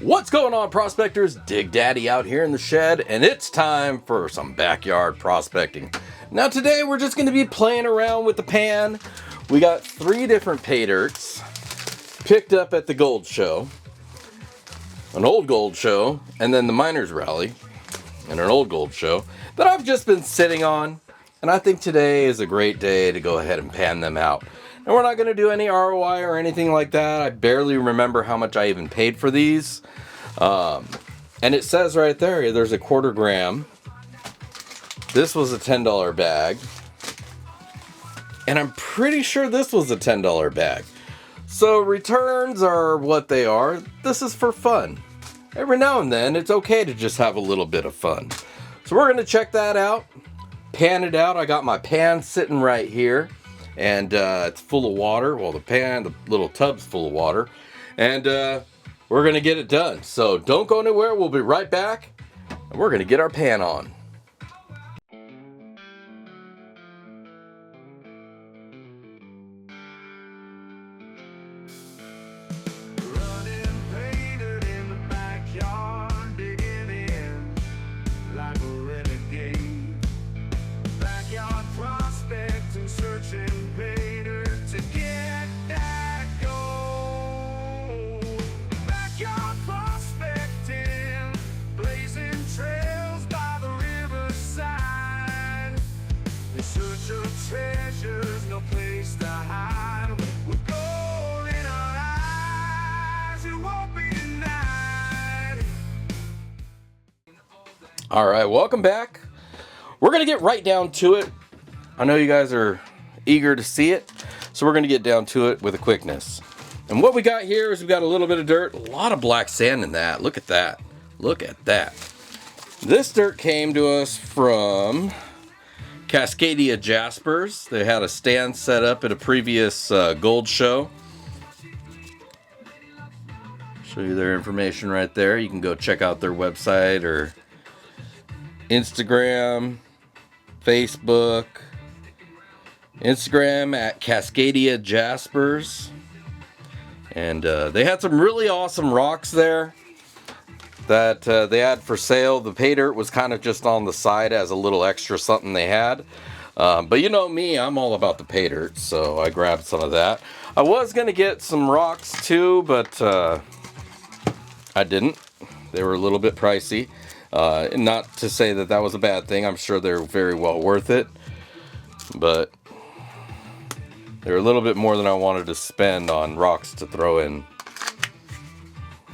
What's going on, prospectors? Dig Daddy out here in the shed, and it's time for some backyard prospecting. Now today we're just going to be playing around with the pan. We got 3 different paydirts picked up at the gold show, an old gold show, and then the miners rally, and an old gold show that I've just been sitting on. And I think today is a great day to go ahead and pan them out. And we're not going to do any ROI or anything like that. I barely remember how much I even paid for these. And it says right there, there's a 1/4 gram. This was a $10 bag. And I'm pretty sure this was a $10 bag. So returns are what they are. This is for fun. Every now and then, it's okay to just have a little bit of fun. So we're going to check that out. Pan it out. I got my pan sitting right here. And it's full of water. Well, the little tub's full of water. And we're going to get it done. So don't go anywhere. We'll be right back. And we're going to get our pan on. All right, welcome back. We're going to get right down to it. I know you guys are eager to see it, so we're going to get down to it with a quickness. And what we got here is we got a little bit of dirt, a lot of black sand in that. Look at that. Look at that. This dirt came to us from Cascadia Jaspers. They had a stand set up at a previous gold show. Show you their information right there. You can go check out their website or Instagram, Facebook. Instagram at Cascadia Jaspers. And they had some really awesome rocks there that they had for sale. The pay dirt was kind of just on the side as a little extra something they had. But you know me, I'm all about the pay dirt, so I grabbed some of that. I was going to get some rocks too, but I didn't. They were a little bit pricey. Not to say that that was a bad thing. I'm sure they're very well worth it. But they're a little bit more than I wanted to spend on rocks to throw in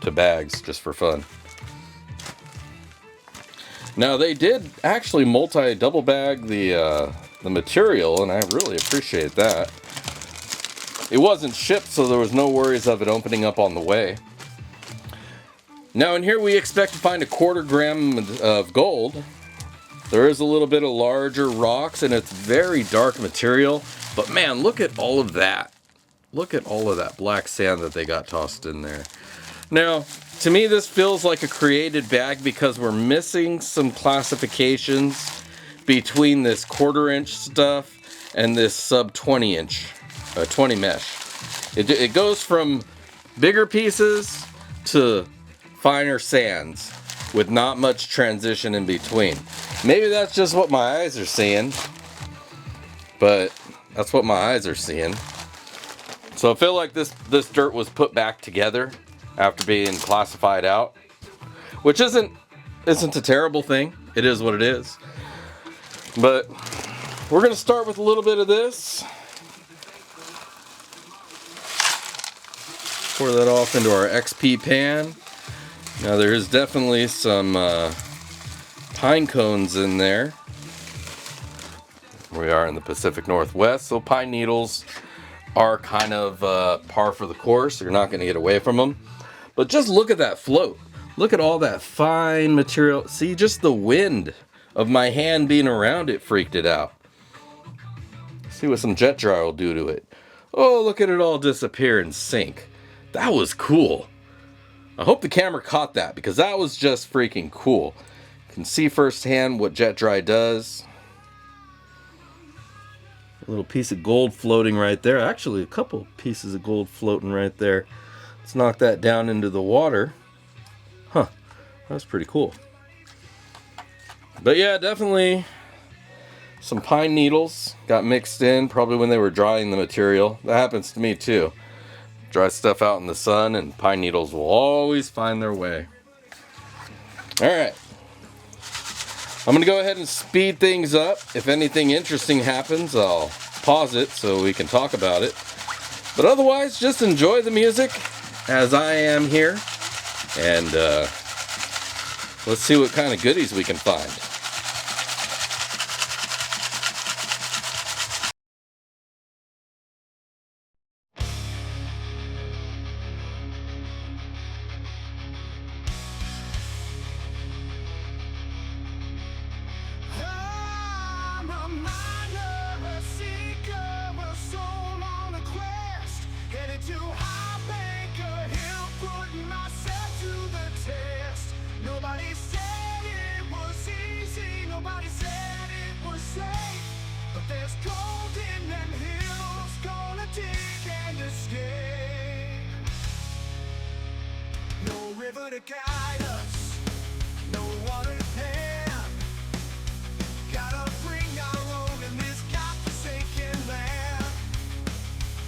to bags just for fun. Now they did actually double bag the material, and I really appreciate that. It wasn't shipped, so there was no worries of it opening up on the way. Now in here we expect to find a 1/4 gram of gold. There is a little bit of larger rocks, and it's very dark material. But man, look at all of that. Look at all of that black sand that they got tossed in there. Now, to me this feels like a created bag because we're missing some classifications between this 1/4 inch stuff and this sub 20 inch, 20 mesh. It goes from bigger pieces to finer sands with not much transition in between. Maybe that's just what my eyes are seeing, but that's what my eyes are seeing. So I feel like this dirt was put back together after being classified out, which isn't a terrible thing. It is what it is. But we're going to start with a little bit of this. Pour that off into our XP pan. Now there is definitely some pine cones in there. We are in the Pacific Northwest, so pine needles are kind of par for the course. You're not going to get away from them. But just look at that float. Look at all that fine material. See, just the wind of my hand being around it freaked it out. See what some jet dry will do to it. Oh, look at it all disappear and sink. That was cool. I hope the camera caught that because that was just freaking cool. You can see firsthand what jet dry does. A little piece of gold floating right there. Actually, a couple pieces of gold floating right there. Let's knock that down into the water. Huh, that's pretty cool. But yeah, definitely some pine needles got mixed in, probably when they were drying the material. That happens to me too. Dry stuff out in the sun and pine needles will always find their way. Alright. I'm going to go ahead and speed things up. If anything interesting happens, I'll pause it so we can talk about it. But otherwise, just enjoy the music as I am here. And let's see what kind of goodies we can find. To guide us, no water to pan. Gotta bring our own in this godforsaken land.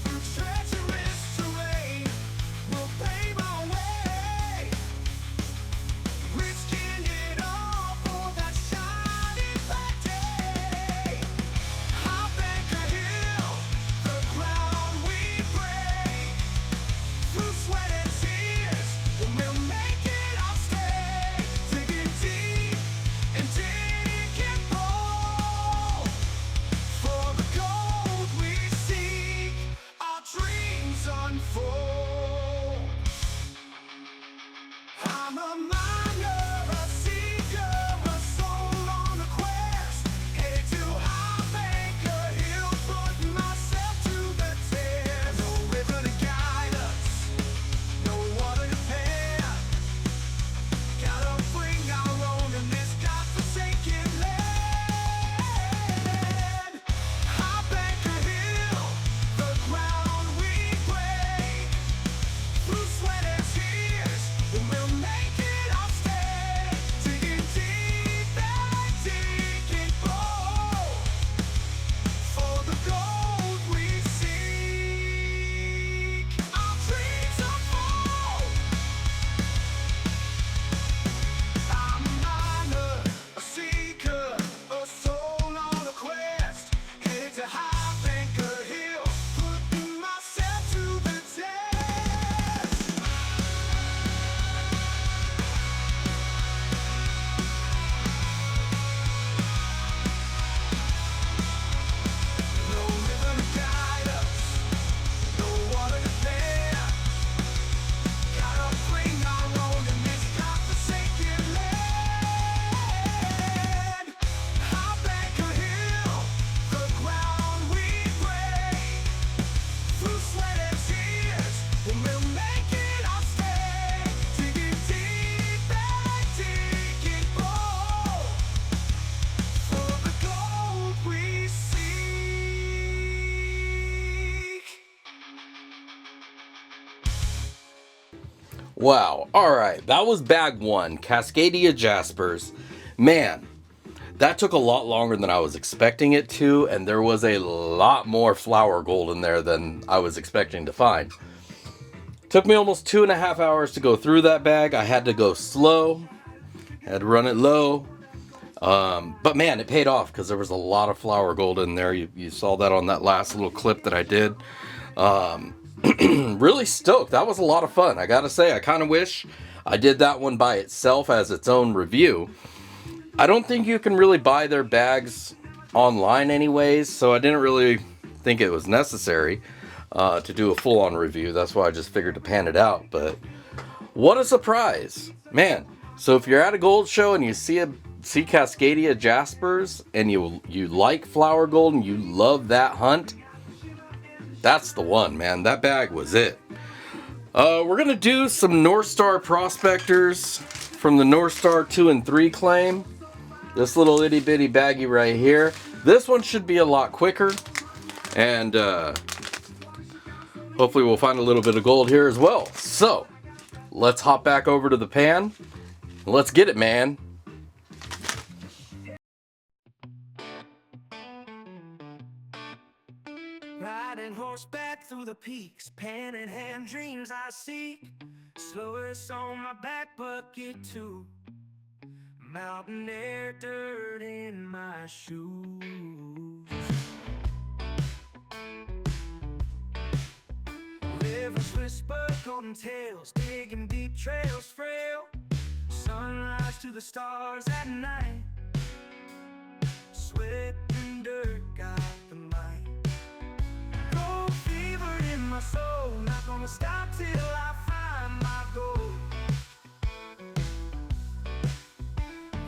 Through treacherous terrain, we'll pave our way, risking it all for that shining bright day. Hop anchor hill, the ground we break, through sweat and tears, and we'll make Wow. Alright, that was bag one, Cascadia Jaspers. Man, that took a lot longer than I was expecting it to, and there was a lot more flower gold in there than I was expecting to find. Took me almost 2.5 hours to go through that bag. I had to go slow, had to run it low. But man, it paid off because there was a lot of flower gold in there. You saw that on that last little clip that I did. Really stoked. That was a lot of fun. I gotta say, I kind of wish I did that one by itself as its own review. I don't think you can really buy their bags online anyways, so I didn't really think it was necessary to do a full-on review. That's why I just figured to pan it out. But what a surprise, man. So if you're at a gold show and you see Cascadia Jaspers and you like flower gold and you love that hunt, that's the one, man. That bag was it. We're gonna do some Northstar Prospectors from the Northstar 2 and 3 claim. This little itty bitty baggie right here. This one should be a lot quicker, and hopefully we'll find a little bit of gold here as well. So let's hop back over to the pan. Let's get it, man. Riding horseback through the peaks, pen in hand, dreams I seek. Slowest on my back bucket too. Mountain air, dirt in my shoes. Rivers whisper golden tales, digging deep trails frail. Sunrise to the stars at night. Sweat and dirt got the might. Gold fever in my soul, not gonna stop till I find my goal.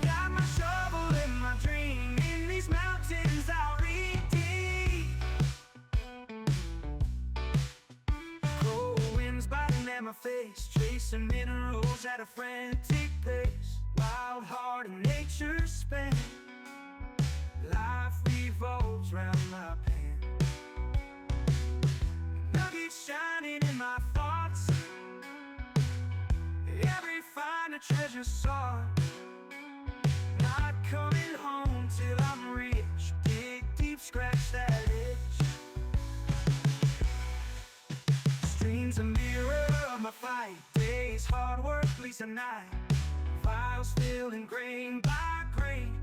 Got my shovel and my dream, in these mountains I'll reach deep. Cold winds biting at my face, chasing minerals at a frantic pace. Wild heart and nature span, life revolves round my pen. Nuggets shining in my thoughts, every find a treasure sought. Not coming home till I'm rich, dig deep, scratch that itch. Streams a mirror of my fight, days hard work leaves a night. Files filled and grain by grain,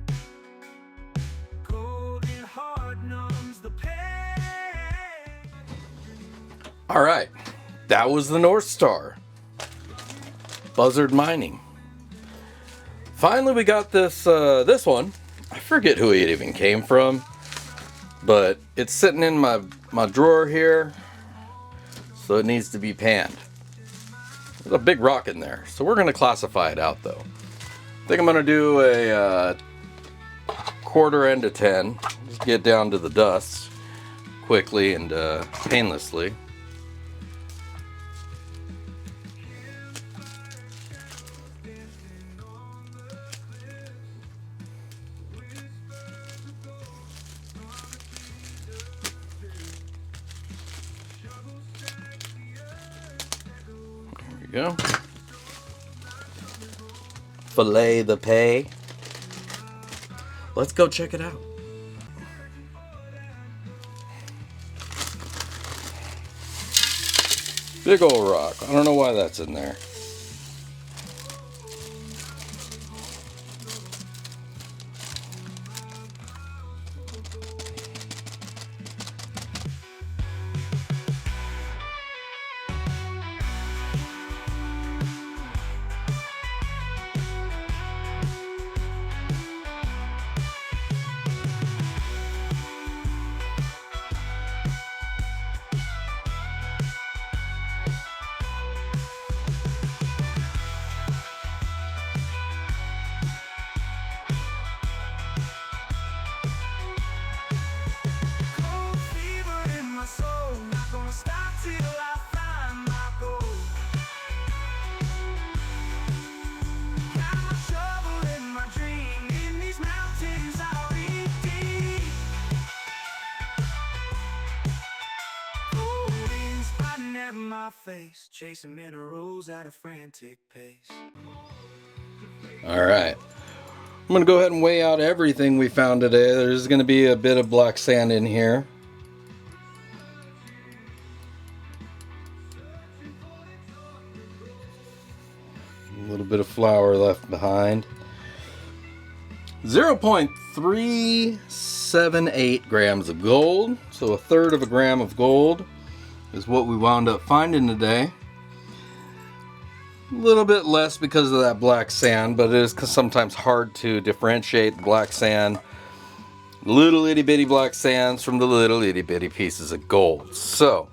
golden heart numbs the pain. All right, that was the Northstar. Buzzard Mining. Finally, we got this this one. I forget who it even came from, but it's sitting in my drawer here, so it needs to be panned. There's a big rock in there, so we're gonna classify it out though. I think I'm gonna do a quarter and a 10. Just get down to the dust quickly and painlessly. Go. Fillet the pay. Let's go check it out. Big old rock. I don't know why that's in there. Cold fever in my soul, not gonna stop till I find my goal. Got my shovel and my dream, in these mountains I'll reach deep. Cold winds biting at my face, chasing minerals at a frantic pace. All right. I'm going to go ahead and weigh out everything we found today. There's going to be a bit of black sand in here. A little bit of flour left behind. 0.378 grams of gold. So a third of a gram of gold is what we wound up finding today. A little bit less because of that black sand, but it is sometimes hard to differentiate the black sand, little itty bitty black sands, from the little itty bitty pieces of gold. So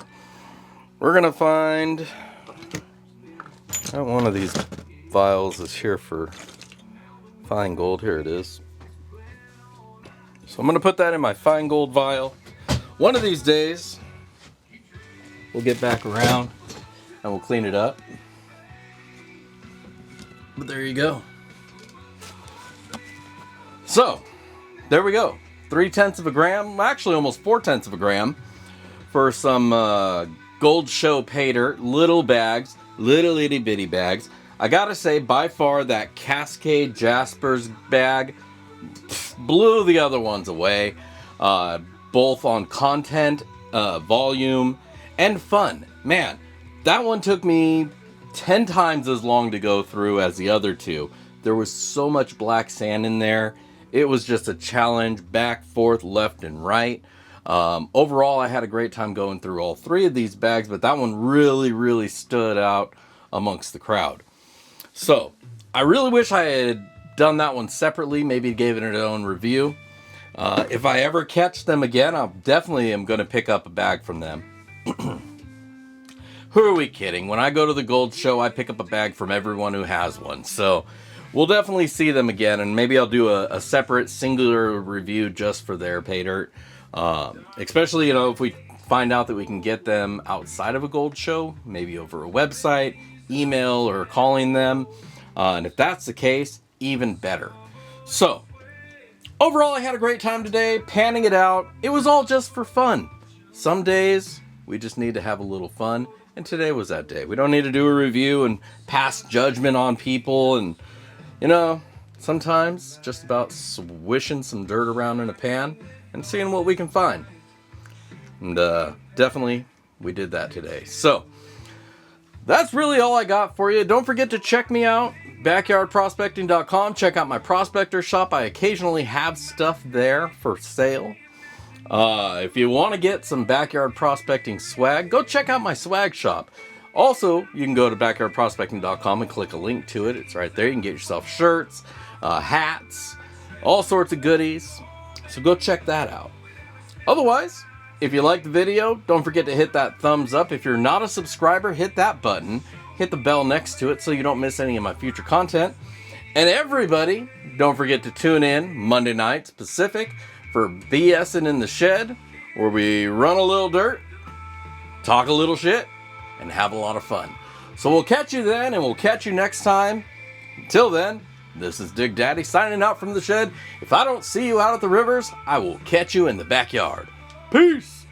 we're gonna find one of these vials is here for fine gold. Here it is. So I'm gonna put that in my fine gold vial. One of these days we'll get back around and we'll clean it up. But there you go. So, there we go. 3/10 of a gram, actually almost 4/10 of a gram for some Gold Show pay dirt, little bags. Little itty bitty bags. I gotta say, by far, that Cascade Jaspers bag blew the other ones away. Both on content, volume, and fun. Man, that one took me 10 times as long to go through as the other two. There was so much black sand in there. It was just a challenge, back, forth, left, and right. Overall, I had a great time going through all three of these bags, but that one really stood out amongst the crowd. So, I really wish I had done that one separately, maybe gave it its own review. If I ever catch them again, I definitely am going to pick up a bag from them. Who are we kidding? When I go to the gold show, I pick up a bag from everyone who has one. So, we'll definitely see them again, and maybe I'll do a separate singular review just for their pay dirt. Especially, if we find out that we can get them outside of a gold show, maybe over a website, email, or calling them. And if that's the case, even better. So, overall, I had a great time today, panning it out. It was all just for fun. Some days, we just need to have a little fun, and today was that day. We don't need to do a review and pass judgment on people, and, sometimes just about swishing some dirt around in a pan and seeing what we can find. And definitely, we did that today. So, that's really all I got for you. Don't forget to check me out, backyardprospecting.com. Check out my Prospector shop. I occasionally have stuff there for sale. If you want to get some backyard prospecting swag, go check out my swag shop. Also, you can go to backyardprospecting.com and click a link to it. It's right there. You can get yourself shirts, hats, all sorts of goodies. So go check that out. Otherwise, if you liked the video, don't forget to hit that thumbs up. If you're not a subscriber, hit that button. Hit the bell next to it so you don't miss any of my future content. And everybody, don't forget to tune in Monday nights Pacific for BSing in the Shed, where we run a little dirt, talk a little shit, and have a lot of fun. So we'll catch you then, and we'll catch you next time. Until then, this is Dig Daddy signing out from the shed. If I don't see you out at the rivers, I will catch you in the backyard. Peace!